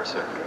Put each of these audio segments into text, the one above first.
Yes, sir.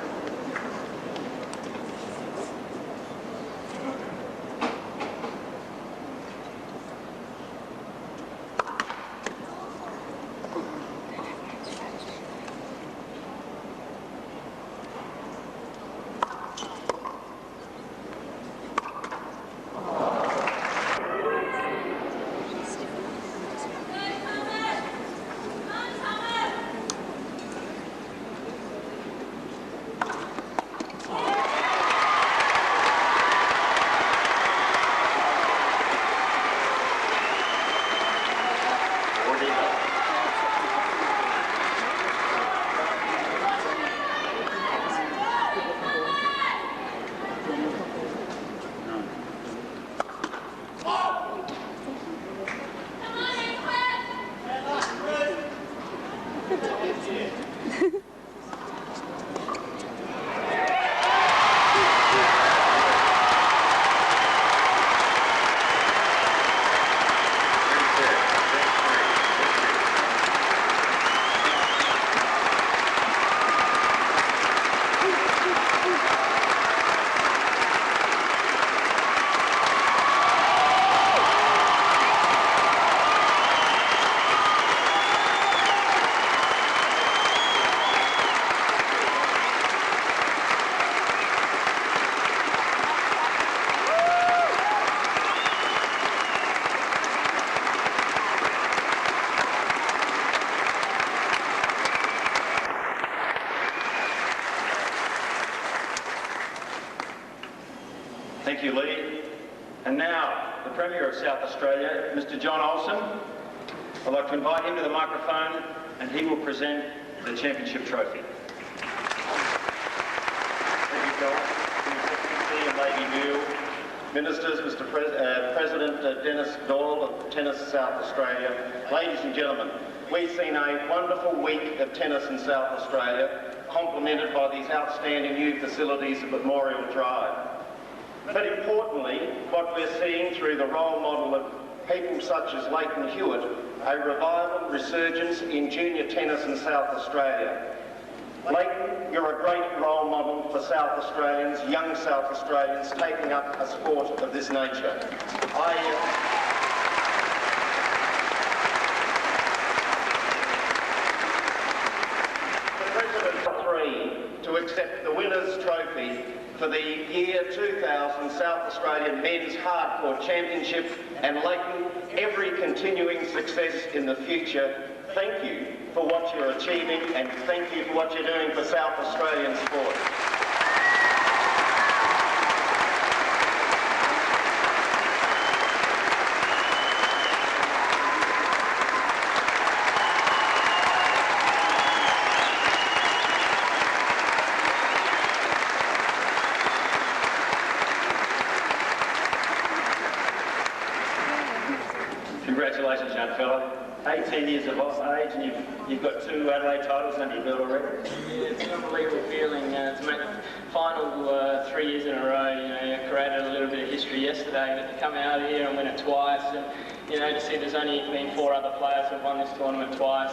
Thank you, Lee. And now, the Premier of South Australia, Mr. John Olsen. I'd like to invite him to the microphone and he will present the championship trophy. Thank you, Phil. Your Excellency and Lady Gill, Ministers, Mr. President Dennis Doyle of Tennis South Australia. Ladies and gentlemen, we've seen a wonderful week of tennis in South Australia, complemented by these outstanding new facilities at Memorial Drive. But importantly, what we're seeing through the role model of people such as Leighton Hewitt, a revival, resurgence in junior tennis in South Australia. Leighton, you're a great role model for South Australians, young South Australians taking up a sport of this nature. To accept the winner's trophy for the year 2000 South Australian Men's Hardcourt Championship, and Leighton, every continuing success in the future. Thank you for what you're achieving and thank you for what you're doing for South Australian sport. Congratulations, young fella. 18 years of age and you've got 2 Adelaide titles under your belt already? Yeah, it's an unbelievable feeling to make the final 3 years in a row. You know, you created a little bit of history yesterday, but to come out here and win it twice, and you know, to see there's only been 4 other players who've won this tournament twice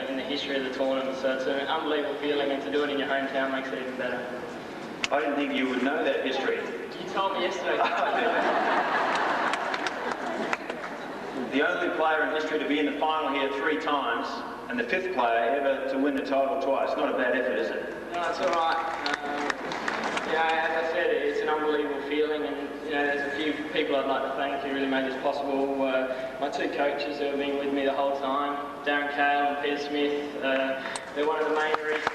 in the history of the tournament, so it's an unbelievable feeling, and to do it in your hometown makes it even better. I didn't think you would know that history. You told me yesterday. The only player in history to be in the final here 3 times, and the 5th player ever to win the title twice. Not a bad effort, is it? No, it's all right. As I said, it's an unbelievable feeling, and you know, there's a few people I'd like to thank who really made this possible. My 2 coaches who have been with me the whole time, Darren Cale and Peter Smith. They're one of the main reasons.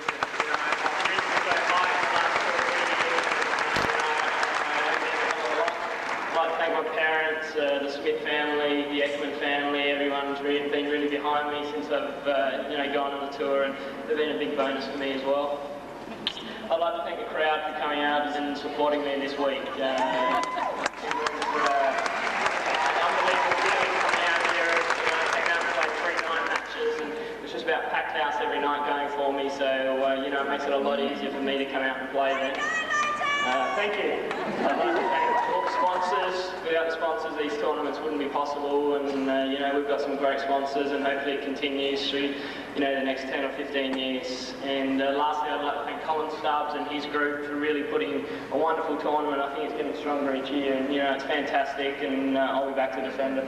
My parents, the Smith family, the Ekman family, everyone's been really behind me since I've gone on the tour, and they've been a big bonus for me as well. I'd like to thank the crowd for coming out and supporting me this week. It was an unbelievable feeling coming out here. Came out and played 3 night matches, and it was just about packed house every night going for me, so it makes it a lot easier for me to come out and play then. Thank you. I'd like to thank all the sponsors. Without the sponsors, these tournaments wouldn't be possible, and we've got some great sponsors, and hopefully it continues through the next 10 or 15 years. And lastly, I'd like to thank Colin Stubbs and his group for really putting a wonderful tournament. I think it's getting stronger each year, and it's fantastic, and I'll be back to defend it.